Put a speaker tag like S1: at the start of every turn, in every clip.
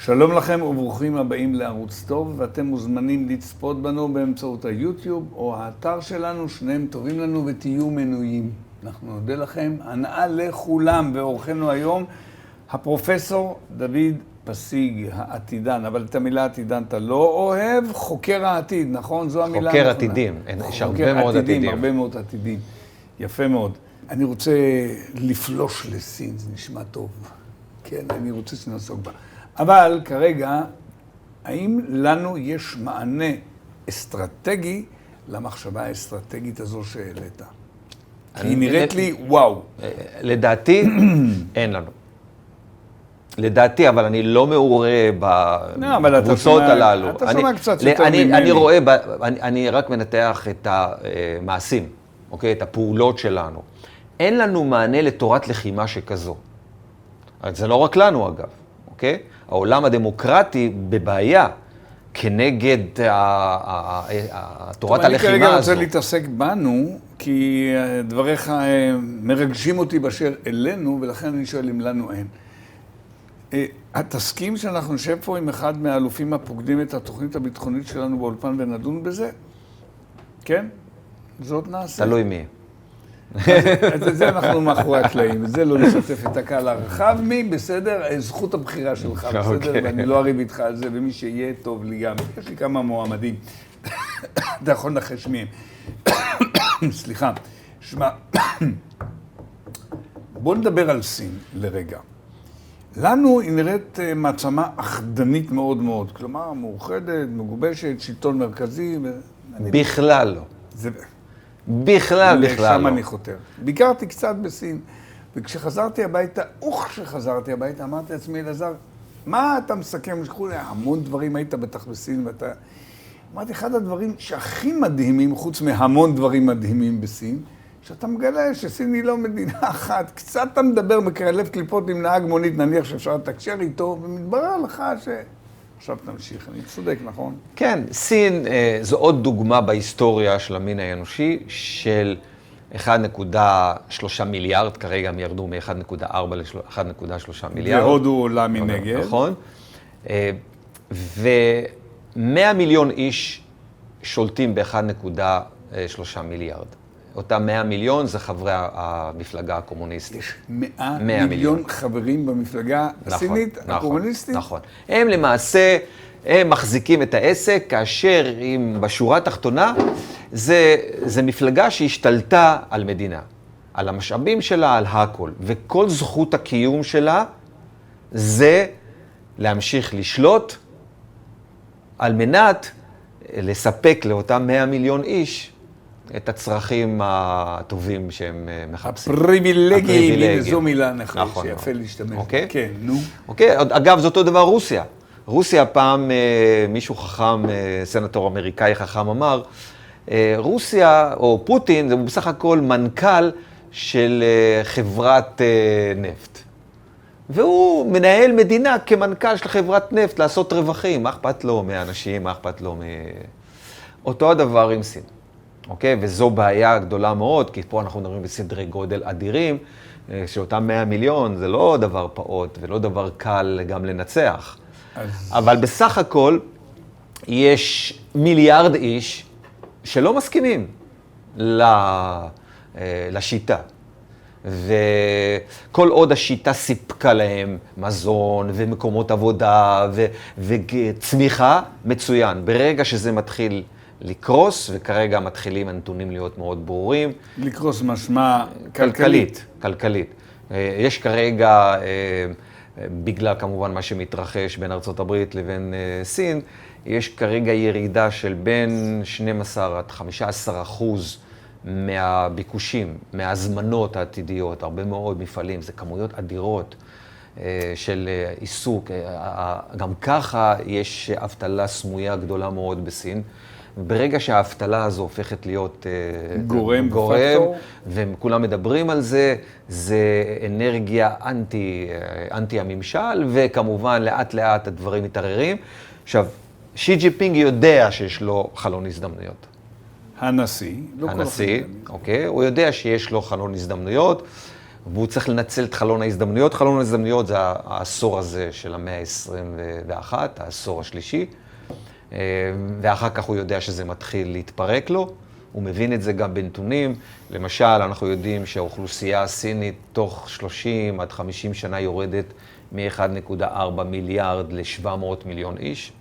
S1: שלום לכם וברוכים הבאים לערוץ טוב, ואתם מוזמנים לצפות בנו באמצעות היוטיוב או האתר שלנו, שניהם טובים לנו ותהיו מנויים. אנחנו נודה לכם, הנאה לכולם, ואורחנו היום הפרופסור דוד פסיג, העתידן, אבל את המילה עתידן אתה לא אוהב, חוקר העתיד, נכון? זו המילה
S2: חוקר עתידים, יש הרבה מאוד עתידים.
S1: הרבה מאוד עתידים, יפה מאוד. אני רוצה לפלוש לסין, זה נשמע טוב. כן, אני רוצה שנעסוק בה. אבל כרגע, האם לנו יש מענה אסטרטגי למחשבה האסטרטגית הזו שהעלית? כי היא נראית לי וואו.
S2: לדעתי, אין לנו. לדעתי, אבל אני לא מעורה בקבוצות הללו.
S1: אתה שומע קצת יותר ממני.
S2: אני רואה, אני רק מנתח את המעשים, אוקיי? את הפעולות שלנו. אין לנו מענה לתורת לחימה שכזו. זה לא רק לנו, אגב, אוקיי? העולם הדמוקרטי בבעיה כנגד תורת הלחימה הזו.
S1: אני כרגע רוצה להתעסק בנו, כי דבריך מרגשים אותי באשר אלינו, ולכן אני שואל אם לנו אין. תסכים שאנחנו נשב פה עם אחד מהאלופים הפוקדים את התוכנית הביטחונית שלנו באולפן ונדון בזה? כן? זאת נעשה.
S2: תלוי מי.
S1: אז זה אנחנו מאחורי הקלעים, וזה לא לשתף את הקהל הרחב. מי? בסדר? זכות הבחירה שלך, בסדר? ואני לא אריב איתך על זה, ומי שיהיה טוב לי גם. יש לי כמה מועמדים. אתה יכול לנחש מי הם. סליחה. שמע, בוא נדבר על סין לרגע. לנו היא נראית מעצמה אחדנית מאוד מאוד, כלומר מאוחדת, מגובשת, שלטון מרכזי.
S2: בכלל לא.
S1: זה...
S2: בכלל לא.
S1: לשם אני חותר. ביקרתי קצת בסין, וכשחזרתי הביתה, כשחזרתי הביתה, אמרתי לעצמי, אלעזר, מה אתה מסכם? שקחו לי המון דברים, היית בטח בסין, ואתה... אמרתי, אחד הדברים שהכי מדהימים, חוץ מהמון דברים מדהימים בסין, שאתה מגלה שסין היא לא מדינה אחת. קצת אתה מדבר מקרלב קליפות עם נהג מונית, נניח שאפשר לתקשר איתו, ומתברר לך ש... עכשיו תמשיך, אני צודק, נכון?
S2: כן, סין זו עוד דוגמה בהיסטוריה של המין האנושי של 1.3 מיליארד, כרגע הם ירדו מ-1.4 ל-1.3 מיליארד.
S1: והודו עולה מנגד.
S2: נכון. ו100 מיליון איש שולטים ב-1.3 מיליארד. אותם 100 מיליון זה חברי המפלגה הקומוניסטית.
S1: יש 100 מיליון חברים במפלגה הסינית, הקומוניסטית?
S2: נכון. הם למעשה, הם מחזיקים את העסק, כאשר בשורה התחתונה, זה מפלגה שהשתלטה על מדינה, על המשאבים שלה, על הכל. וכל זכות הקיום שלה זה להמשיך לשלוט, על מנת לספק לאותם 100 מיליון איש, את הצרכים הטובים שהם מחפשים.
S1: הפריבילגיים, זו מילה נכון, שיפה להשתמש.
S2: אוקיי?
S1: כן, נו.
S2: אוקיי, אגב, זה אותו דבר רוסיה. רוסיה פעם, מישהו חכם, סנטור אמריקאי חכם אמר, רוסיה, או פוטין, זה בסך הכל מנכ"ל של חברת נפט. והוא מנהל מדינה כמנכ"ל של חברת נפט, לעשות רווחים. מה אכפת לו מהאנשים, מה אכפת לו אותו הדבר עם סין. אוקיי? וזו בעיה גדולה מאוד, כי פה אנחנו מדברים בסדרי גודל אדירים, שאותם 100 מיליון זה לא דבר פעוט ולא דבר קל גם לנצח. אבל בסך הכל יש מיליארד איש שלא מסכימים לשיטה. וכל עוד השיטה סיפקה להם מזון ומקומות עבודה וצמיחה, מצוין. ברגע שזה מתחיל לקרוס, וכרגע מתחילים הנתונים להיות מאוד ברורים.
S1: לקרוס משמע כלכלית.
S2: כלכלית. יש כרגע, בגלל כמובן מה שמתרחש בין ארצות הברית לבין סין, יש כרגע ירידה של בין 12 עד 15% מהביקושים, מההזמנות העתידיות, הרבה מאוד מפעלים, זה כמויות אדירות של עיסוק. גם ככה יש אבטלה סמויה גדולה מאוד בסין. ברגע שהאבטלה הזו הופכת להיות
S1: גורם,
S2: וכולם מדברים על זה, זה אנרגיה אנטי הממשל, וכמובן לאט לאט הדברים מתערערים. עכשיו, שי ג'ינפינג יודע שיש לו חלון הזדמנויות.
S1: הנשיא,
S2: אוקיי, הוא יודע שיש לו חלון הזדמנויות, והוא צריך לנצל את חלון ההזדמנויות. חלון ההזדמנויות זה העשור הזה של המאה ה-21, העשור השלישי, ואחר כך הוא יודע שזה מתחיל להתפרק לו. הוא מבין את זה גם בנתונים. למשל, אנחנו יודעים שהאוכלוסייה הסינית תוך 30 עד 50 שנה יורדת מ-1.4 מיליארד ל-700 מיליון איש.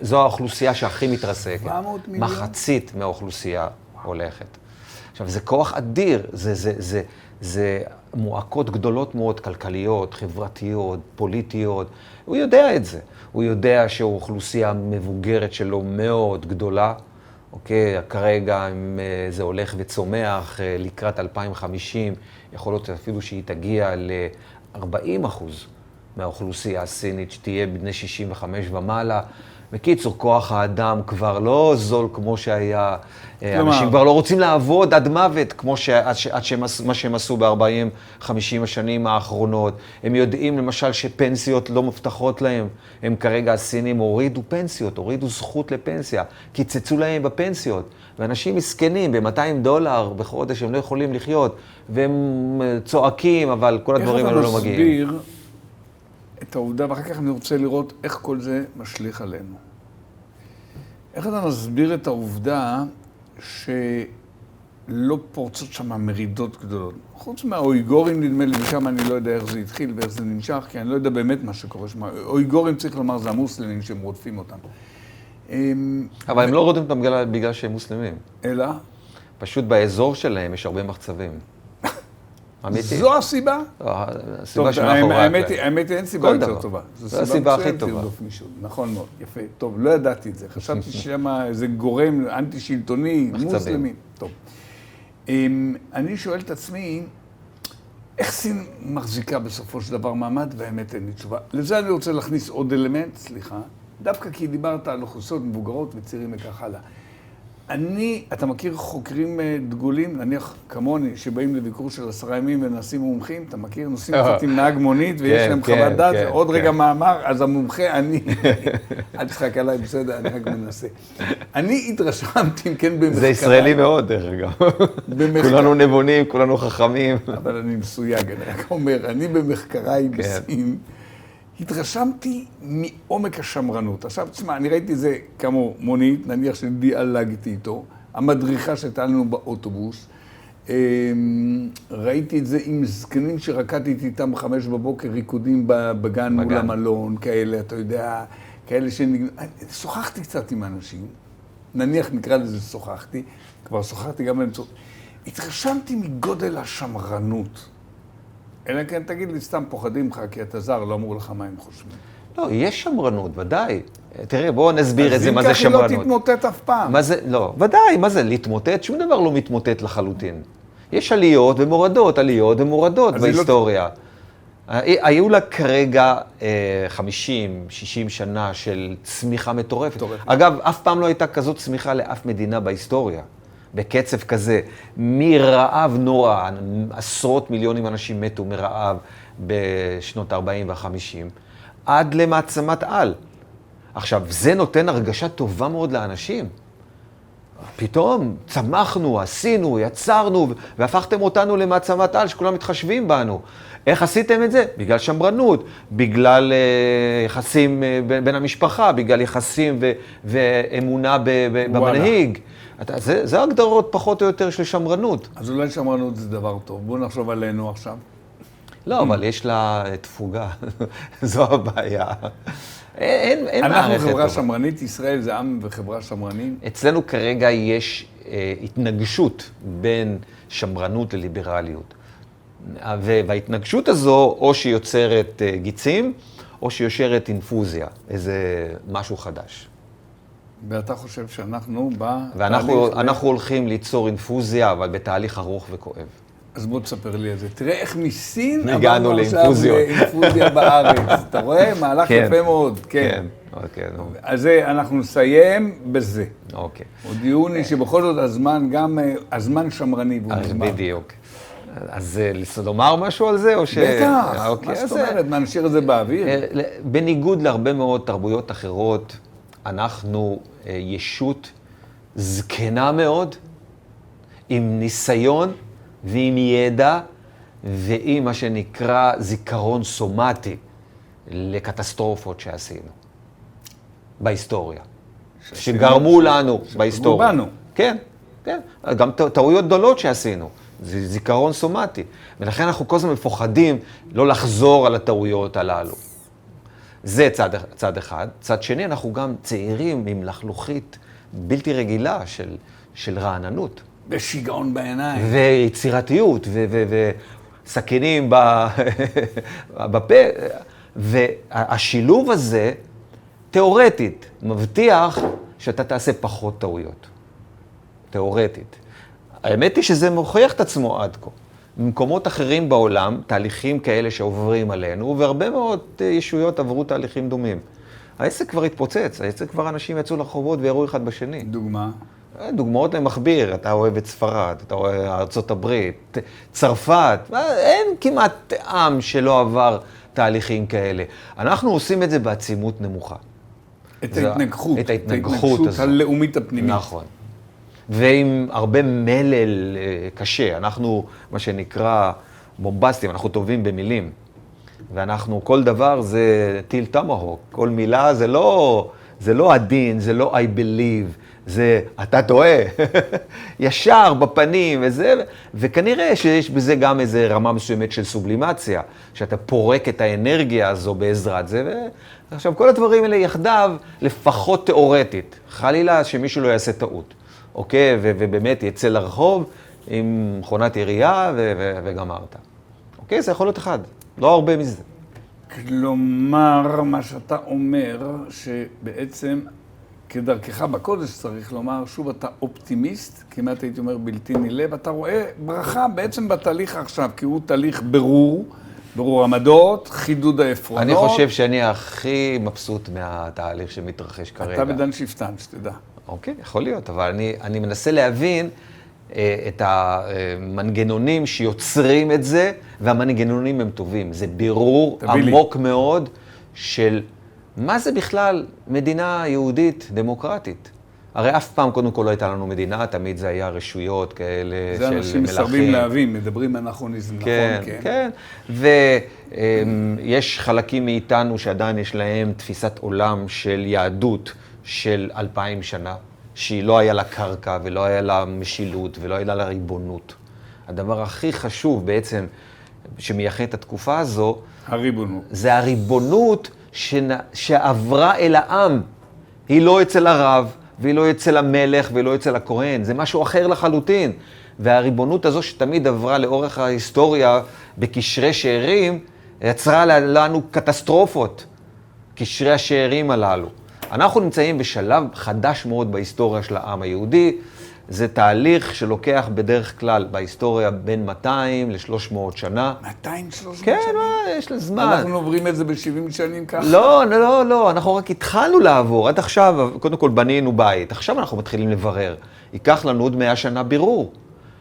S2: זו האוכלוסייה שהכי מתרסקת.
S1: 700 מיליון?
S2: מחצית מהאוכלוסייה הולכת. עכשיו, זה כוח אדיר, זה מועקות גדולות מאוד, כלכליות, חברתיות, פוליטיות. הוא יודע את זה. הוא יודע שהאוכלוסייה המבוגרת שלו מאוד גדולה. אוקיי, כרגע זה הולך וצומח לקראת 2050, יכול להיות אפילו שהיא תגיע ל-40% מהאוכלוסייה הסינית, שתהיה בני 65 ומעלה. בקיצור, כוח האדם כבר לא זול כמו שהיה, אנשים כבר לא רוצים לעבוד עד מוות, מה שהם עשו ב-40-50 השנים האחרונות. הם יודעים למשל שפנסיות לא מבטחות להם, הם כרגע הסינים הורידו פנסיות, הורידו זכות לפנסיה, קיצצו להם בפנסיות, ואנשים מסכנים ב-$200 בחודש, הם לא יכולים לחיות, והם צועקים, אבל כל הדברים האלה לא מגיעים.
S1: איך אתה מסביר את העובדה, ואחר כך אני רוצה לראות איך כל זה משליך עלינו. איך אתה מסביר את העובדה שלא פורצות שם מרידות גדולות? חוץ מהאויגורים, נדמה לי, ושם אני לא יודע איך זה התחיל ואיך זה נמשך, כי אני לא יודע באמת מה שקורה שם. אויגורים, צריך לומר, זה המוסלמים שהם רודפים אותם.
S2: אבל הם לא רודפים אותם בגלל שהם מוסלמים.
S1: אלא?
S2: פשוט באזור שלהם יש הרבה מחצבים. אמיתי.
S1: זו הסיבה?
S2: הסיבה שמאחורי
S1: האמת היא, אין סיבה יותר טובה.
S2: זו הסיבה הכי טובה.
S1: נכון מאוד, יפה. טוב, לא ידעתי את זה. חשבתי שמה איזה גורם אנטי-שלטוני, מוסלמי. טוב. אני שואל את עצמי, איך סין מחזיקה בסופו של דבר מעמד, והאמת אין לי תשובה. לזה אני רוצה להכניס עוד אלמנט, סליחה, דווקא כי דיברת על אוכלוסיות מבוגרות וצעירים וכך הלאה. אתה מכיר חוקרים דגולים, נניח כמוני, שבאים לביקור של 10 ימים ונעשים מומחים, אתה מכיר? נוסעים קצת עם נהג מונית ויש להם חוות דעת, ועוד רגע מאמר, אז המומחה, אל תשחק עליי, בסדר, אני רק מנסה. אני התרשמתי, כן, במחקרה.
S2: זה ישראלי מאוד, דרך אגב. כולנו נבונים, כולנו חכמים.
S1: אבל אני מסויג, אני רק אומר, אני במחקריי בסין, התרשמתי מעומק השמרנות. עכשיו, תשמע, אני ראיתי את זה כמו מונית, נניח שדיאלגתי איתו, המדריכה שהייתה לנו באוטובוס, ראיתי את זה עם זקנים שרקדתי איתם 5 בבוקר, ריקודים בגן מול המלון, כאלה, אתה יודע, כאלה שוחחתי קצת עם אנשים, נניח נקרא לזה שוחחתי, כבר שוחחתי גם באמצעות, התרשמתי מגודל השמרנות. אלא כן, תגיד לי, סתם פוחדים לך, כי אתה זר, לא אמור לך מה הם חושבים.
S2: לא, יש שמרנות, ודאי. תראה, בואו נסביר את זה, מה זה שמרנות.
S1: אז אם ככה היא לא תתמוטט אף פעם.
S2: לא, ודאי, מה זה להתמוטט? שום דבר לא מתמוטט לחלוטין. יש עליות ומורדות בהיסטוריה. היו לה כרגע 50, 60 שנה של צמיחה מטורפת. אגב, אף פעם לא הייתה כזאת צמיחה לאף מדינה בהיסטוריה. בקצב כזה, מרעב נורא, עשרות מיליונים אנשים מתו מרעב בשנות ה-40 וה-50, עד למעצמת על. עכשיו, זה נותן הרגשה טובה מאוד לאנשים. פתאום צמחנו, עשינו, יצרנו, והפכתם אותנו למעצמת על שכולם מתחשבים בנו. איך עשיתם את זה? בגלל שמרנות, בגלל יחסים בין המשפחה, בגלל יחסים ואמונה במנהיג. זה הגדרות פחות או יותר של שמרנות.
S1: אז אולי שמרנות זה דבר טוב. בואו נחשוב עלינו עכשיו.
S2: לא, אבל יש לה תפוגה. זו הבעיה. אין מערכת טובה.
S1: אנחנו חברה שמרנית, ישראל זה עם וחברה שמרנים.
S2: אצלנו כרגע יש התנגשות בין שמרנות לליברליות. וההתנגשות הזו, או שהיא יוצרת גיצים, או שהיא יושרת אינפוזיה, איזה משהו חדש.
S1: ואתה חושב שאנחנו
S2: ואנחנו הולכים ליצור אינפוזיה, אבל בתהליך ארוך וכואב.
S1: אז בוא תספר לי על זה. תראה איך מסין
S2: הגענו
S1: לאינפוזיה בארץ. אתה רואה? מהלך יפה מאוד.
S2: כן.
S1: אז אנחנו נסיים בזה.
S2: אוקיי.
S1: הודיעוני שבכל זאת הזמן שמרני.
S2: בדיוק. אז לומר משהו על זה, או ש...
S1: בטח, מה זאת אומרת? נשאיר את זה באוויר.
S2: בניגוד להרבה מאוד תרבויות אחרות, אנחנו ישות זקנה מאוד, עם ניסיון ועם ידע והיא מה שנקרא זיכרון סומטי לקטסטרופות שעשינו בהיסטוריה. שגרמו לנו בהיסטוריה.
S1: שגרמו בנו.
S2: כן, כן. גם טעויות גדולות שעשינו. זה זיכרון סומטי. ולכן אנחנו כל הזמן מפוחדים לא לחזור על הטעויות הללו. זה צד אחד. צד שני, אנחנו גם צעירים עם לחלוכית בלתי רגילה של רעננות.
S1: ושיגעון בעיניים.
S2: ויצירתיות, וסכינים בפה. והשילוב הזה, תיאורטית, מבטיח שאתה תעשה פחות טעויות. תיאורטית. האמת היא שזה מוכיח את עצמו עד כה. במקומות אחרים בעולם, תהליכים כאלה שעוברים עלינו, והרבה מאוד ישויות עברו תהליכים דומים. העסק כבר התפוצץ, העסק כבר אנשים יצאו לרחובות ויראו אחד בשני.
S1: דוגמה?
S2: דוגמאות למכביר, אתה אוהב את ספרד, אתה אוהב ארצות הברית, צרפת, אין כמעט עם שלא עבר תהליכים כאלה. אנחנו עושים את זה בעצימות נמוכה.
S1: את ההתנגחות.
S2: את ההתנגחות הזאת.
S1: הלאומית הפנימית.
S2: נכון. ועם הרבה מלל קשה. אנחנו, מה שנקרא, בומבסטים, אנחנו טובים במילים. ואנחנו, כל דבר זה טיל טמהוק. כל מילה זה לא עדין, זה לא I believe, זה אתה טועה. ישר בפנים וזה, וכנראה שיש בזה גם איזו רמה מסוימת של סובלימציה, שאתה פורק את האנרגיה הזו בעזרת זה, עכשיו כל הדברים האלה יחדיו לפחות תיאורטית. חלילה שמישהו לא יעשה טעות. אוקיי? ובאמת יצא לרחוב עם מכונת ירייה וגמרת. אוקיי? זה יכול להיות אחד. לא הרבה מזה.
S1: כלומר, מה שאתה אומר, שבעצם כדרכך בקודש צריך לומר, שוב אתה אופטימיסט, כמעט הייתי אומר בלתי נלאה, ואתה רואה ברכה בעצם בתהליך עכשיו, כי הוא תהליך ברור עמדות, חידוד העפרונות.
S2: אני חושב שאני הכי מבסוט מהתהליך שמתרחש כרגע.
S1: אתה בדן שפטן, שתדע.
S2: אוקיי, יכול להיות, אבל אני מנסה להבין את המנגנונים שיוצרים את זה, והמנגנונים הם טובים. זה בירור עמוק מאוד של מה זה בכלל מדינה יהודית דמוקרטית. הרי אף פעם קודם כל לא הייתה לנו מדינה, תמיד זה היה רשויות כאלה של מלכים.
S1: זה אנשים מסרבים להבין, מדברים אנכרוניזם, נכון?
S2: כן, ויש חלקים מאיתנו שעדיין יש להם תפיסת עולם של יהדות של 2000 שנה, שהיא לא היה לה קרקע ולא היה לה משילות ולא היה לה ריבונות. הדבר הכי חשוב בעצם שמייחד את התקופה הזו,
S1: הריבונות.
S2: זה הריבונות שעברה אל העם. היא לא אצל הרב, והיא לא אצל המלך, והיא לא אצל הכהן. זה משהו אחר לחלוטין. והריבונות הזו שתמיד עברה לאורך ההיסטוריה בקשרי שאירים, יצרה לנו קטסטרופות, קשרי השאירים הללו. אנחנו נמצאים בשלב חדש מאוד בהיסטוריה של העם היהודי. זה תהליך שלוקח בדרך כלל בהיסטוריה בין 200 ל-300 שנה.
S1: 200, 300
S2: כן,
S1: שנים?
S2: כן, יש לזמן.
S1: אנחנו עוברים את זה ב-70 שנים ככה?
S2: לא, אנחנו רק התחלנו לעבור. עד עכשיו, קודם כל בנינו בית. עכשיו אנחנו מתחילים לברר. ייקח לנו עוד 100 שנה בירור.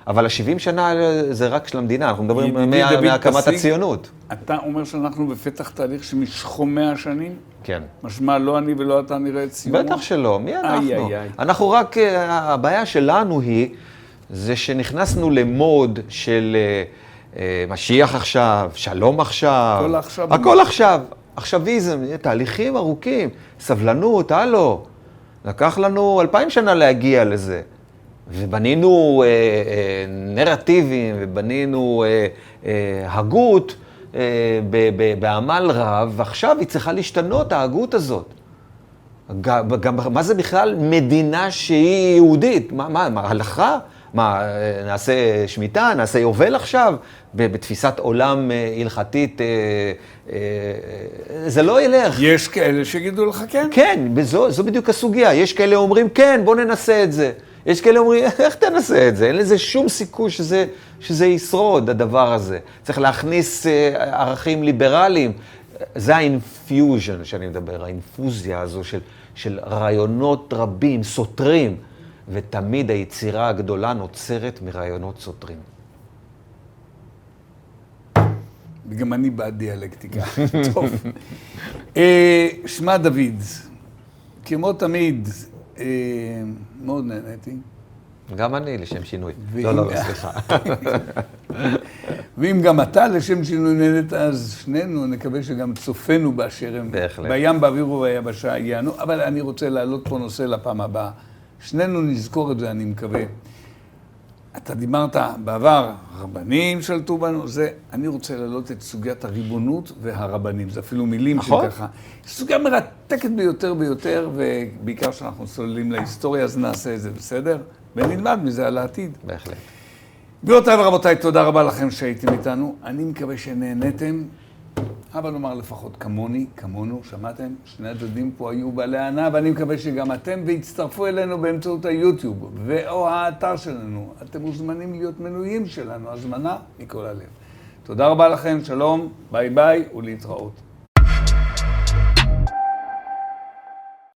S2: אבל ה-70 שנה זה רק של המדינה. אנחנו מדברים מהקמת הציונות.
S1: אתה אומר שאנחנו בפתח תהליך שמשכו 100 שנים?
S2: כן.
S1: משמע, לא אני ולא אתה נראה את סיומו?
S2: בטח שלא, מי אנחנו? אנחנו רק, הבעיה שלנו היא, זה שנכנסנו למוד של משיח עכשיו, שלום עכשיו.
S1: הכל עכשיו.
S2: הכל עכשיו. עכשוויזם, תהליכים ארוכים, סבלנות, הלו. לקח לנו 2000 שנה להגיע לזה. ובנינו נרטיבים, ובנינו הגות בעמל רב, ועכשיו היא צריכה להשתנות, ההגות הזאת. גם, מה זה בכלל מדינה שהיא יהודית? מה, הלכה? מה, נעשה שמיטה, נעשה יובל עכשיו? בתפיסת עולם הלכתית, זה לא ילך. יש
S1: כאלה שיגידו לך כן?
S2: כן, זו בדיוק הסוגיה. יש כאלה אומרים, כן, בוא ננסה את זה. יש כאלה אומרים, איך תנסה את זה? אין לזה שום סיכוי שזה ישרוד, הדבר הזה. צריך להכניס ערכים ליברליים. זה האינפיוז'ן שאני מדבר, האינפוזיה הזו של רעיונות רבים, סותרים, ותמיד היצירה הגדולה נוצרת מרעיונות סותרים.
S1: וגם אני בעד דיאלקטיקה. טוב. שמע דוד, כמו תמיד, מאוד נהניתי.
S2: גם אני, לשם שינוי.
S1: ואם-
S2: לא, סליחה.
S1: ואם גם אתה לשם שינוי נהנית, אז שנינו נקווה שגם צופינו באשר הם.
S2: בהחלט.
S1: בים, באוויר וביבשה יענו. אבל אני רוצה להעלות פה נושא לפעם הבאה. שנינו נזכור את זה, אני מקווה. אתה דיברת בעבר, רבנים שלטו בנו, אני רוצה להעלות את סוגיית הריבונות והרבנים. זה אפילו מילים
S2: נכון.
S1: שככה. סוגיה מרתקת ביותר ביותר, ובעיקר שאנחנו צוללים להיסטוריה, אז נעשה את זה, בסדר? ונלמד מזה על העתיד.
S2: בהחלט.
S1: גבירותיי ורבותיי, תודה רבה לכם שהייתם איתנו. אני מקווה שנהנתם, אבל נאמר לפחות כמוני, כמונו, שמעתם? שני הצדדים פה היו בעלי הענה, ואני מקווה שגם אתם, והצטרפו אלינו באמצעות היוטיוב, או האתר שלנו. אתם מוזמנים להיות מנויים שלנו, הזמנה מכל הלב. תודה רבה לכם, שלום, ביי ביי ולהתראות.